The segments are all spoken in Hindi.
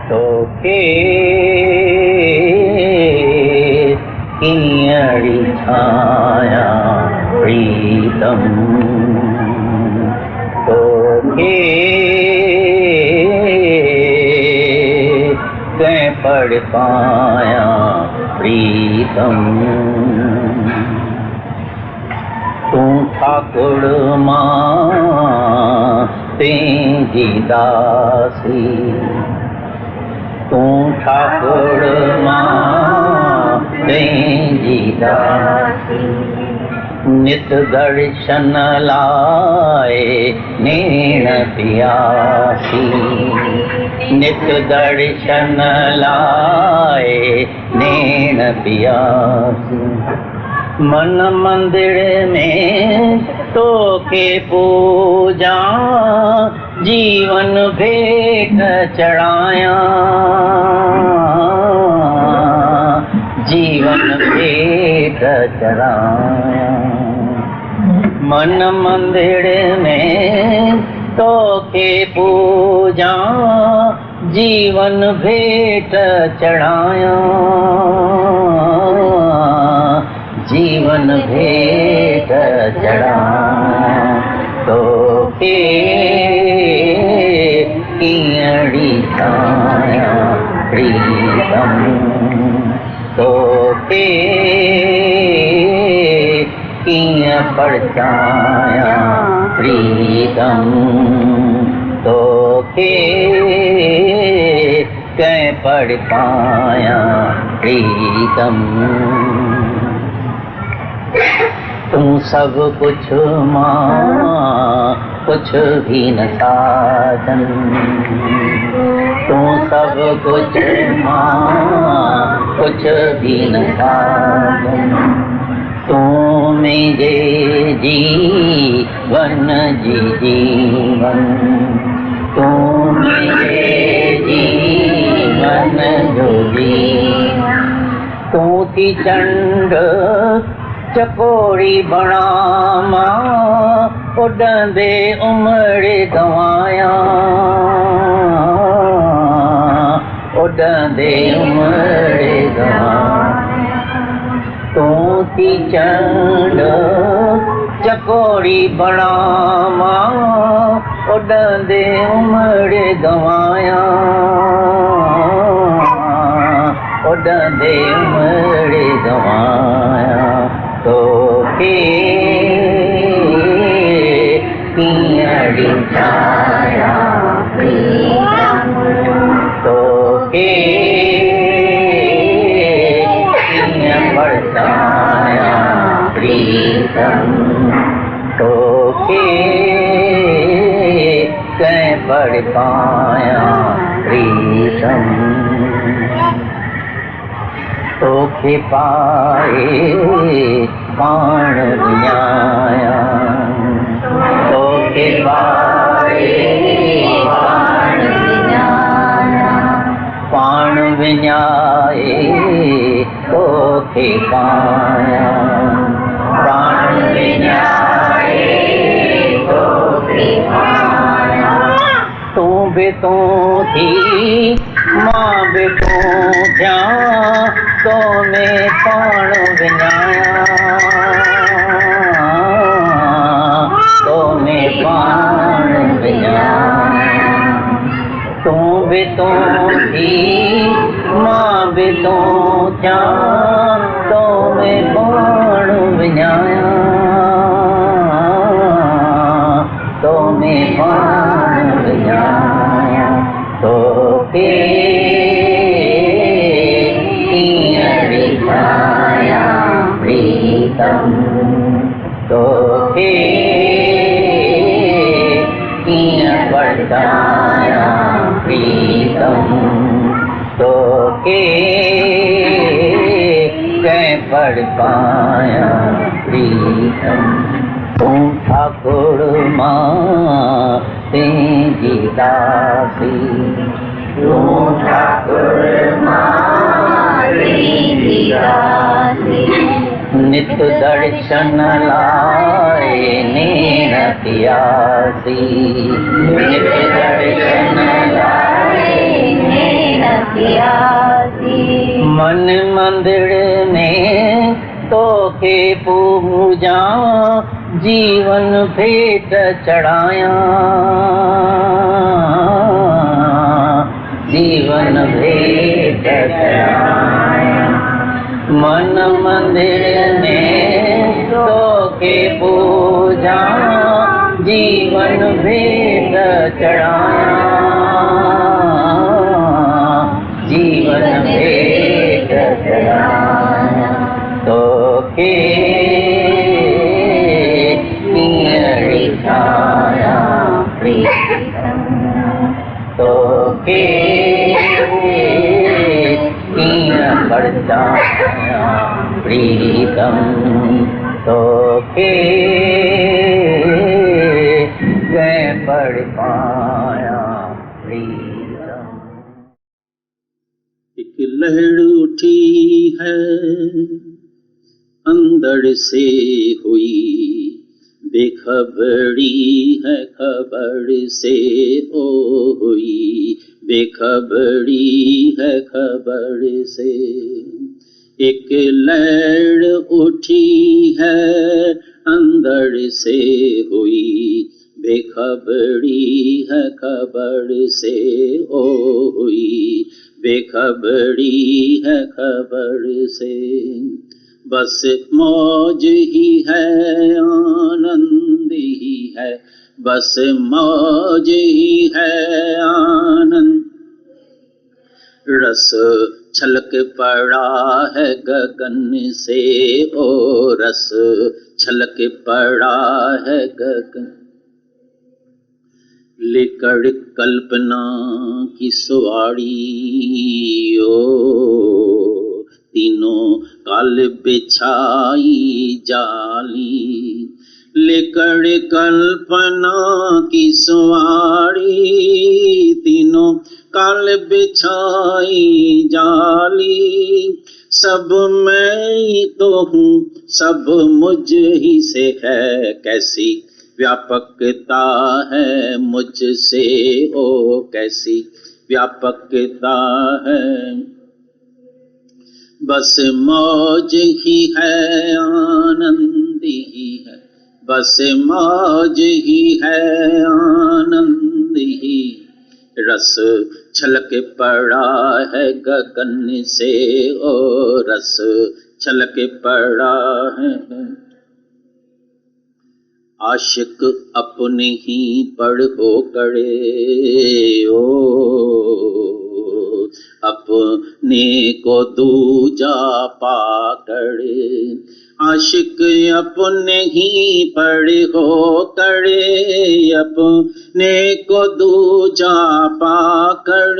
तोखे कीअड़ी छाया प्रीतम तोखे कैं पढ़ पाया प्रीतम तू ठाकुर मां तेजी दासी तू ठाकुर मां तेजी दासी नित दर्शन लाए नेण प्यासी नित दर्शन लाए नेण प्यासी मन मंदिर में तोखे पूजा जीवन भेंट चढ़ाया जीवन भेंट चढ़ाया मन मंदिर में तोखे पूजा जीवन भेंट चढ़ाया जीवन भेंट चढ़ाया तोखे कीअड़ी छाया प्रीतम तोखे कीअं परछाया प्रीतम तोखे कैं पढ़ पाया प्रीतम तू सब कुछ मां कुछ भी न साधन तू सब कुछ मां कुछ भी न साधन तू मुझे जीवन जी जीवन तू मुझे जीवन जो जीवन तू थी चंड चकोरी बणा मां उॾंदे उमिरि गवाया उॾंदे उमिरि गवाया तूं थी चंड चकोरी बणा मां उॾंदे उमिरि गवाया उॾंदे उमिरि गवाया तोखे कीअड़ी छाया प्रीतम तोखे कीअं परछाया प्रीतम तोखे कैं पढ़ पाया प्रीतम तोखे पाए पाण विञाया तोखे पाए पाण विञाया पाण विञाए तोखे पाया पाण विञाए तोखे पाया तूं बि तूं थी मां बि तूं थियां तोने पाण विञाया तोने पाण विञाया तूं बि तूं थी मां बि तूं थियां तोने पाण विञाया तोने पाण विञाया तोखे कीअड़ी छाया प्रीतम तोखे कीअं परछाया प्रीतम तोखे कैं पढ़ पाया प्रीतम तू ठाकुर मां तेजी दासी तू ठाकुर मां तेजी दासी नित दर्शन लाए नेण प्यासी नित दर्शन लाए नेण प्यासी। मन मंदिर में तो के पूजा जीवन भेंट चढ़ाया, जीवन भेंट चढ़ाया। मन मंदिर में तो के पूजा जीवन भेंट चढ़ाया, जीवन भेंट चढ़ाया। तो के छाया प्रीतम, तो के बरसाया प्रीतम, तो के गए पढ़ पाया प्रीतम। एक लहर उठी है अंदर से हुई, बेखबरी है खबर से ओ हुई, बेखबरी है खबर से। एक लहर उठी है अंदर से हुई, बेखबरी है खबर से ओ हुई, बेखबरी है खबर से। बस मौज ही है आनंद ही है, बस मौज ही है आनंद। रस छलक पड़ा है गगन से ओ रस छलक पड़ा है गगन। लेकर कल्पना की सवारी ओ तीनों काल बिछाई जाली, लेकर कल्पना की सवारी तीनों काल बिछाई जाली। सब मैं ही तो हूँ सब मुझ ही से है, कैसी व्यापकता है मुझसे ओ कैसी व्यापकता है। बस मौज ही है आनंद ही है, बस मौज ही है आनंद ही। रस छलक पड़ा है गगन से ओ रस छलक पड़ा है। आशिक अपने ही पर हो करे ओ अपने को दूजा पाकर। आशिक अपने ही पर हो करे अपने को दूजा पाकर।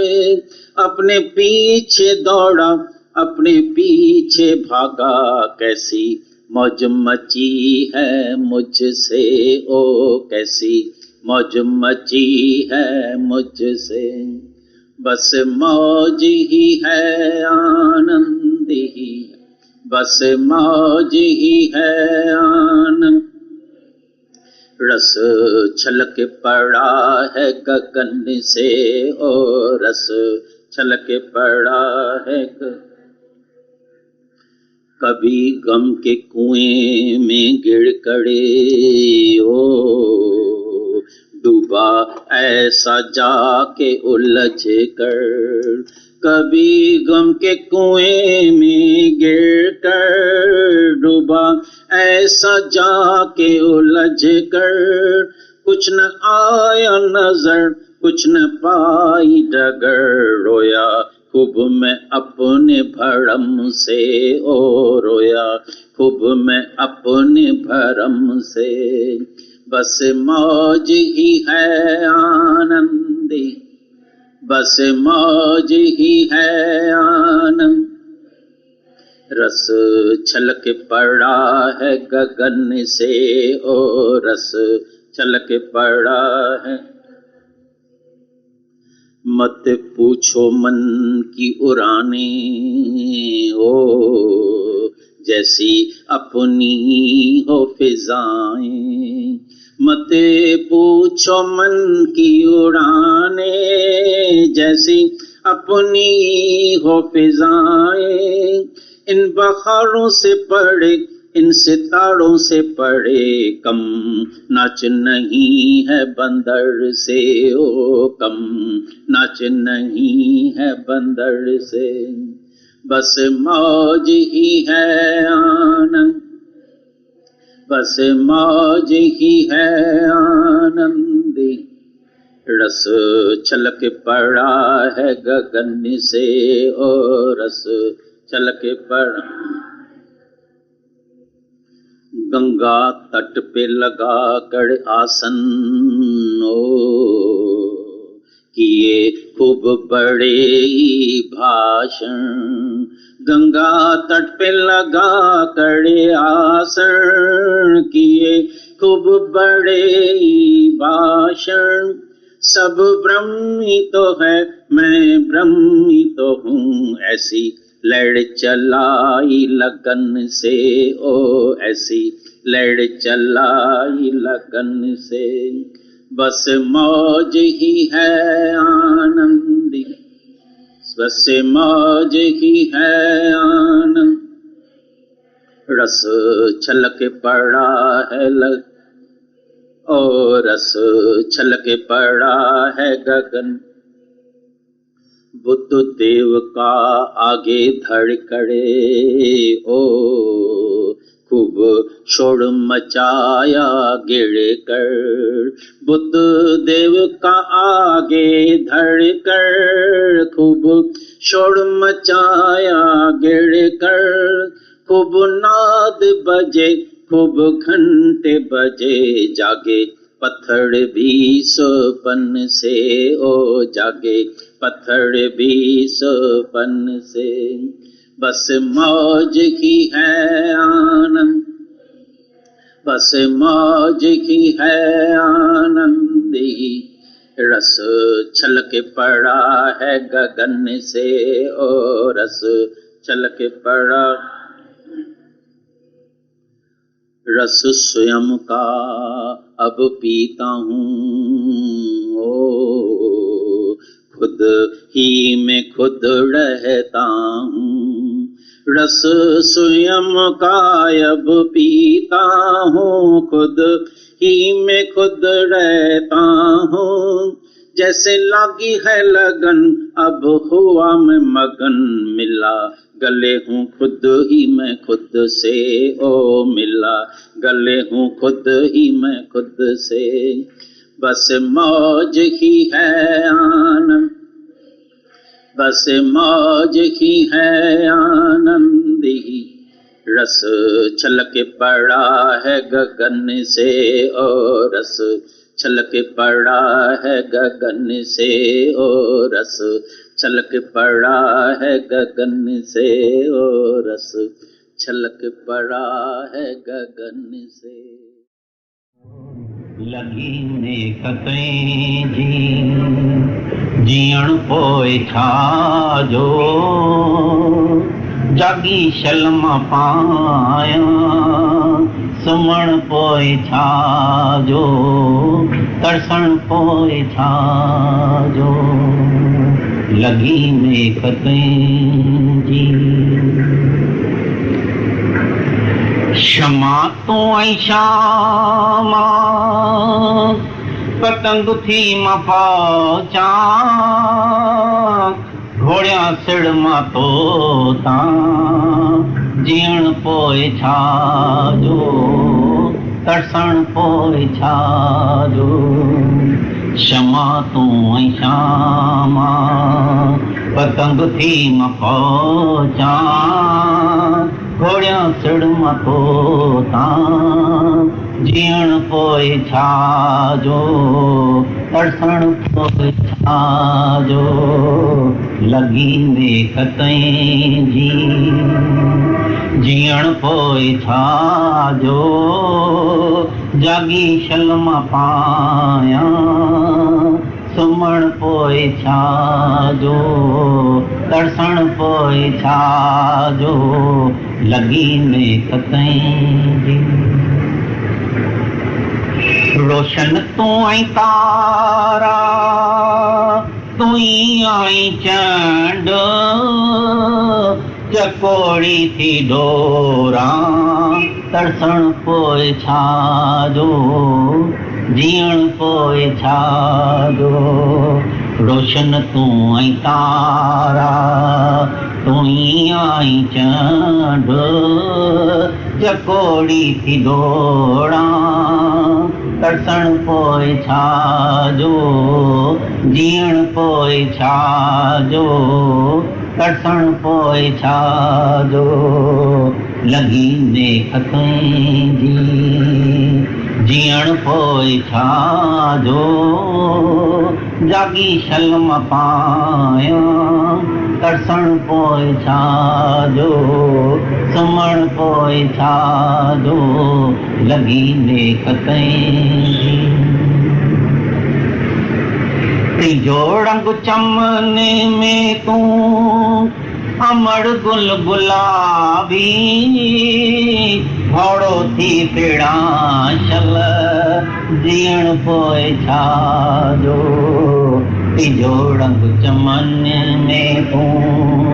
अपने पीछे दौड़ा अपने पीछे भागा, कैसी मौज मची है मुझसे ओ कैसी मौज मची है मुझसे। बस मौज ही है आनंद ही है, बस मौज ही है आनंद। रस छलक पड़ा है गगन से ओ रस छलक पड़ा है। कभी गम के कुएं में गिर करे ओ डूबा ऐसा जाके उलझ कर। कभी गम के कुएं में गिर कर डूबा ऐसा जाके उलझ कर। कुछ न आया नजर कुछ न पाई डगर, रोया खूब मैं अपने भरम से ओ रोया खूब मैं अपने भरम से। बस मौज ही है आनंद, बस मौज ही है आनंद। रस छलक पड़ा है गगन से ओ रस छलक पड़ा है। मत पूछो मन की उड़ाने ओ जैसी अपनी हो फिजाएं। मत पूछो मन की उड़ाने जैसी अपनी हो फिजाएं, इन बहारों से पड़े इन सितारों से पड़े कम, नाच नहीं है बंदर से ओ कम, नाच नहीं है बंदर से। बस मौज ही है आनंद, बस मौज ही है आनंदी, रस छलक पड़ा है गगन से ओ रस छलक पड़ा। गंगा तट पे लगा कर आसन ओ किए खूब बड़े भाषण, गंगा तट पे लगा कर आसन किए खूब बड़े भाषण। सब ब्रह्म ही तो है मैं ब्रह्म ही तो हूँ, ऐसी लड़ चलाई लगन से ओ ऐसी लड़ चलाई लगन से। बस मौज ही है आनंदी, बस मौज ही है आनंद, रस छलक पड़ा है लग और रस छलक पड़ा है गगन। बुद्ध देव का आगे धड़कड़े ओ खूब शोर मचाया गिर कर, बुद्ध देव का आगे धड़कर खूब शोर मचाया गिर कर। खूब नाद बजे खूब घंटे बजे, जागे पत्थर भी सोपन से ओ जागे पत्थर भी सोपन से। बस मौज ही है आनंद, बस मौज ही है आनंदी, रस छलक पड़ा है गगन से ओ रस छलक पड़ा। रस स्वयं का अब पीता हूँ ओ खुद ही में खुद रहता हूँ, रस स्वयं का अब पीता हूँ खुद ही में खुद रहता हूँ। जैसे लागी है लगन अब हुआ मैं मगन, मिला गले हूँ खुद ही मैं खुद से ओ मिला गले हूँ खुद ही मैं खुद से। बस मौज ही है आनंद, बस मौज ही है आनंदी, रस छलक पड़ा है गगन से ओ रस छलक पड़ा है गगन से ओ रस छलक पड़ा है गगन से ओ रस छलक पड़ा है गगन से। लगी ने कतई जी जीअण पोइ छाजो, जागी शलमा पाया सुमण पोइ छाजो, तरसण पोइ छाजो। लगी ने कतई जी क्षमा तो ऐं शामा पतंग थी मां पहुचा, घोड़िया सिड़ मां तोता जीअण पोइ छाजो, तरसण पोइ छाजो। क्षमा तूं ऐं शामा पतंग थी मां पहुचा, घोड़िया सिड़ मां तोता जीअण पोइ छाजो, तरसण पोइ छाजो। लगी ने कतई जी जीअण पोइ छाजो, जागी शलमा पाया सुमण पोइ छाजो, तरसण पोइ छाजो। लगी ने कतई जी रोशन तूं ऐं तारा तुई आई चंड चकोड़ी थी डोरा तरसण पोइ छाजो जीअण पोइ छाजो रोशन तूं ऐं तारा तुई आई चंड चकोड़ी थी डोरा तरसण पोइ छाजो जीअण पोइ छाजो तरसण पोइ छाजो लॻी नेख तुंहिंजी जीअण पोइ छाजो जागी शलम पायां तरसण पोइ छाजो सुम्हण पोइ छाजो लॻी नेख तुंहिंजी टिजो रंग चमने में तूं अमर गुल गुलाबी घोड़ो थी पिड़ाशल जीअण पोइ छाजो टिजो रंग चमने में तूं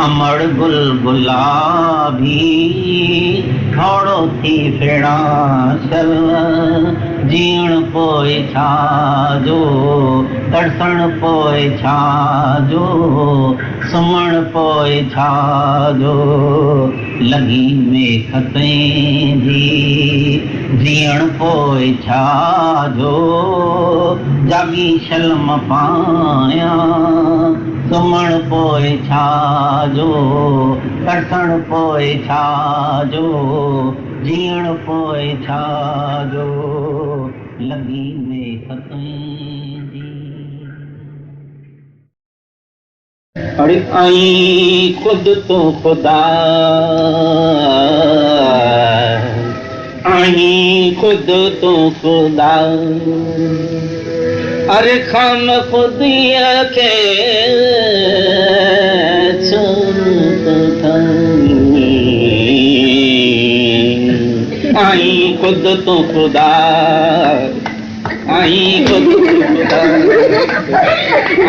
अमर गुल गुलाबी घोड़ो थी पिड़ाशल जीअण पोइ छाजो तरसण पोइ छाजो सुम्हण पोइ छाजो लॻी मेख तुंहिंजी जीअण पोइ छाजो जागी शलम पायां सुम्हण पोइ छाजो तरसण पोइ छाजो जीअण पोइ छाजो लॻी मेख तुंहिंजी अरे आई खुद तो खुदा आई खुद तो खुदा अरे खाम खुदिया के आई खुद तो खुदा आई खुद तो खुदा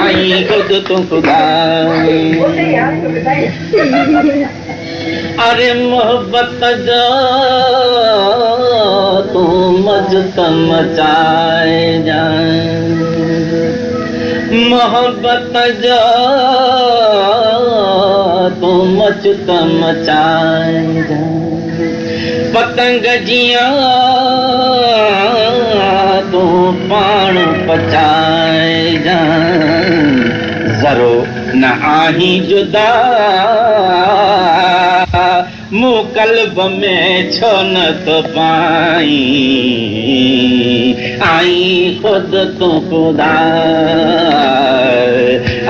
आई खुद तो खुदा अरे मोहब्बत जो तू मस्त मचाए जा मोहब्बत जो तू मस्त मचाए जा पतंग जिया तू पाण पचाए जा जरो न आही जुदा मूं कल्ब में छो न तो पाई आई खुद तू खुदा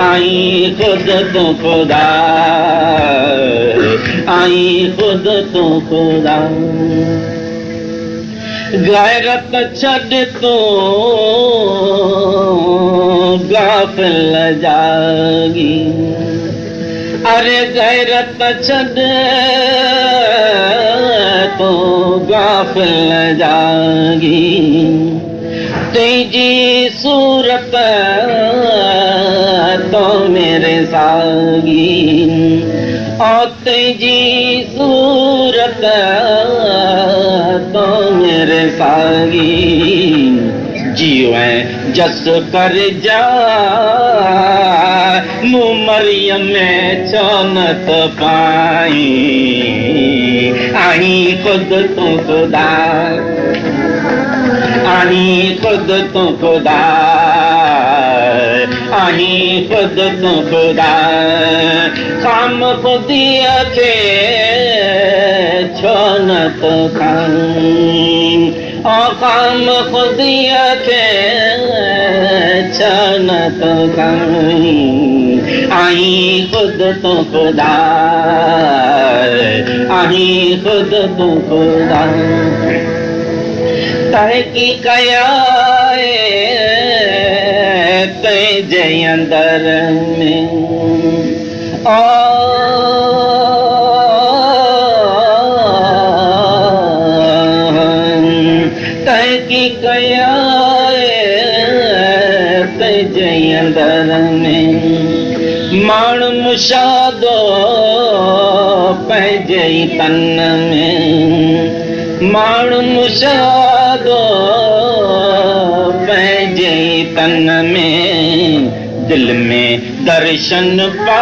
आई खुद तू खुदा आई खुद तू खुदा गैरत छड़ तू गाफिल जागी अरे गैरत छड़ तू गाफिल जागी तुझी सूरत तो मेरे सागी और तुझी सूरत तो मेरे सागी जीवे जस कर जा मुँह मरियम में चौनत पाई आई खुद तू खुदा आई खुद तू खुदा आई खुद तू खुदा काम खुदिया के छोनत खाई और काम खुदिया के छोनत खाई आई खुद तू खुदा आई खुद तू खुदा तरकी कया तुझे अंदर में तरकी कया तुझे पंहिंजे अंदर में माण्हू मुशादो पंहिंजे तन में माण्हू मुशादो पंहिंजे तन में दिल में दर्शन पा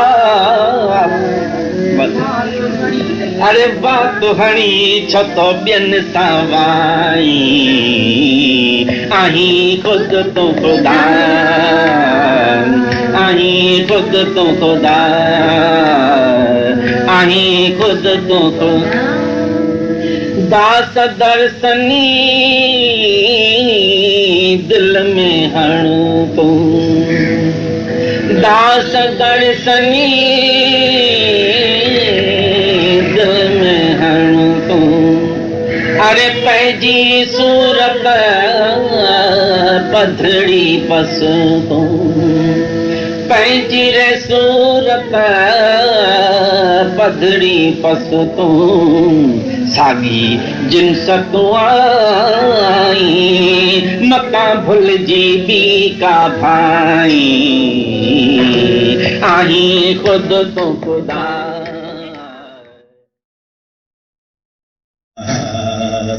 अरे बात हणी छो तो ॿियनि सां वाई आहीं ख़ुद तूं ख़ुदा आहीं ख़ुद तूं ख़ुदा आहीं ख़ुद तूं ख़ुदा दास दर्शनी दिल में हण तूं दास दर्शनी दिल में हण तूं अरे पंहिंजी सूरत पधड़ी पस तूं पंहिंजी रे सूरत पधड़ी पस तूं साॻी जिन्स तूं आई मता भुलिजी ॿी का भाई आहीं ख़ुद तूं ख़ुदा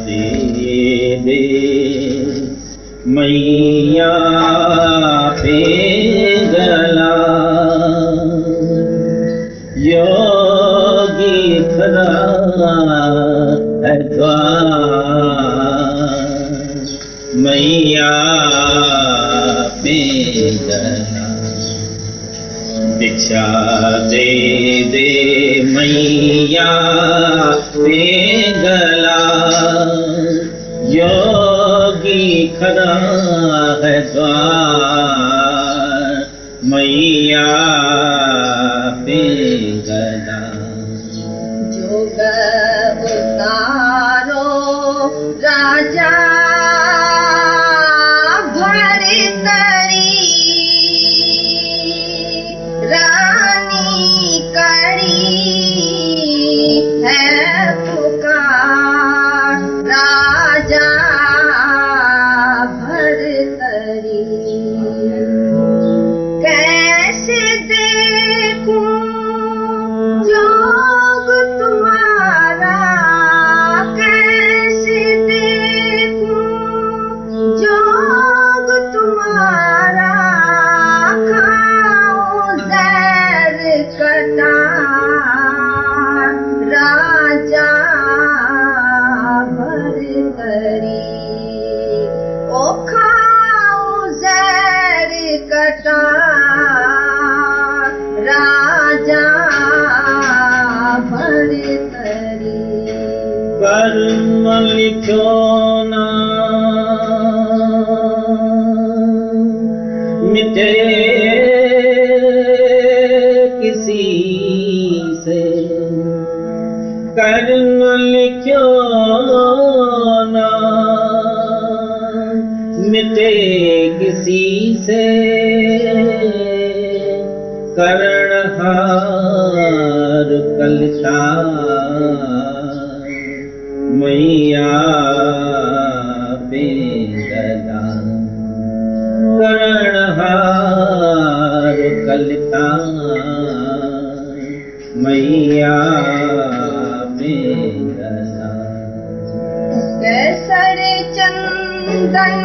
दे दे मैया पे गला योगी खड़ा है द्वार मैया पे गला दीक्षा दे दे मैया पे गला योगी खड़ा है द्वार मैया पे गला जोग उतारो राजा भरी तरी रानी करी है पुकार राजा भर तरी कैसे देखूं जोग तुम्हारा कैसे देखूं जोग तुम्हारा खाऊं जहर कटा राजा भर करी ओ खाऊं जहर कटा राजा भर करी कर्म लिखो ना मिटे किसी से कर्म लिखो ना मिटे किसी से करणहार कलशा मैया पे गला करणहार कलशा मैया पे गला कैसर चंदन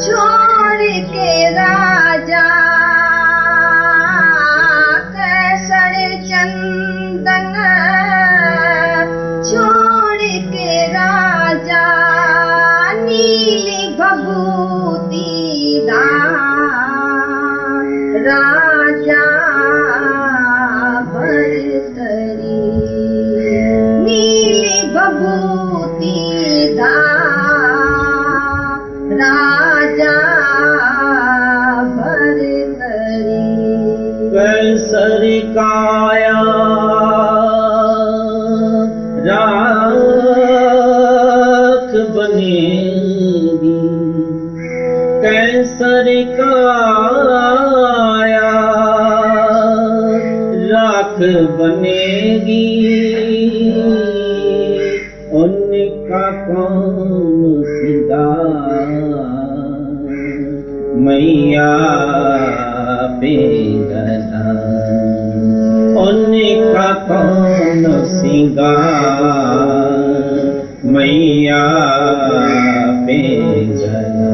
छोड़ के राजा कैसर चंदन छोड़ के राजा नीली भभूति दान राजा भर करी नीली भभूति दान राजा भर करी कैसर काया राख बनेगी कैसर काया राख बनेगी उनका कौन सीधा मैया बेगना उनका कौन सिंगार मैया बेगना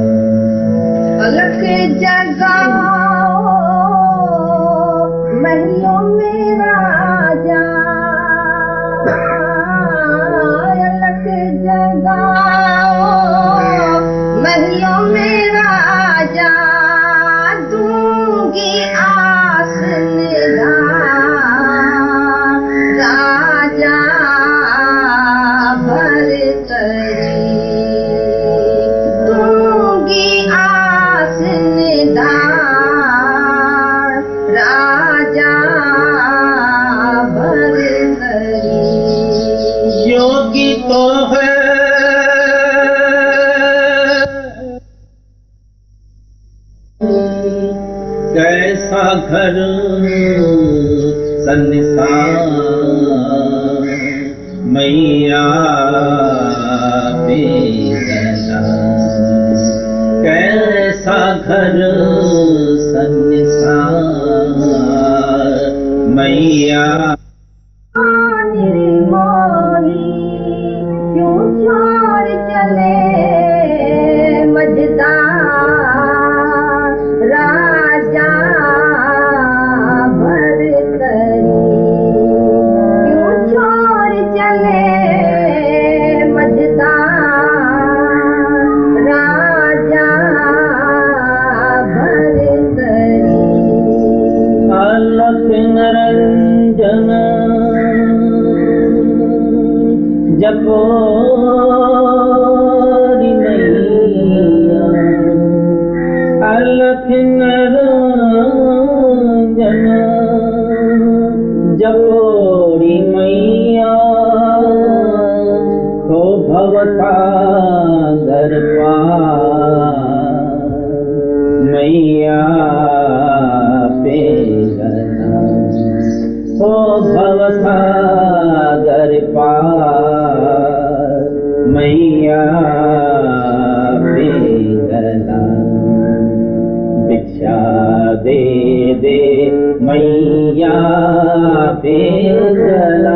अलख जगाओ महियों में राजा अलख जगाओ महियों में राजा दूंगी आस निगार राजा भर करी दूंगी आस निगार राजा भर करी योगी तो है कैसा घर संसार मैया बेगना कैसा घर संसार मैया निर्मोही क्यों छोड़ चले मझदार राजा भर करी क्यों छोड़ चले मझदार राजा भर करी अलख निरंजन जपोरी मैया अलख निरंजन जपोरी मैया हो भवसागर पार मैया बेगना हो भवसागर पार मैया बेगना भिक्षा दे दे मैया बेगना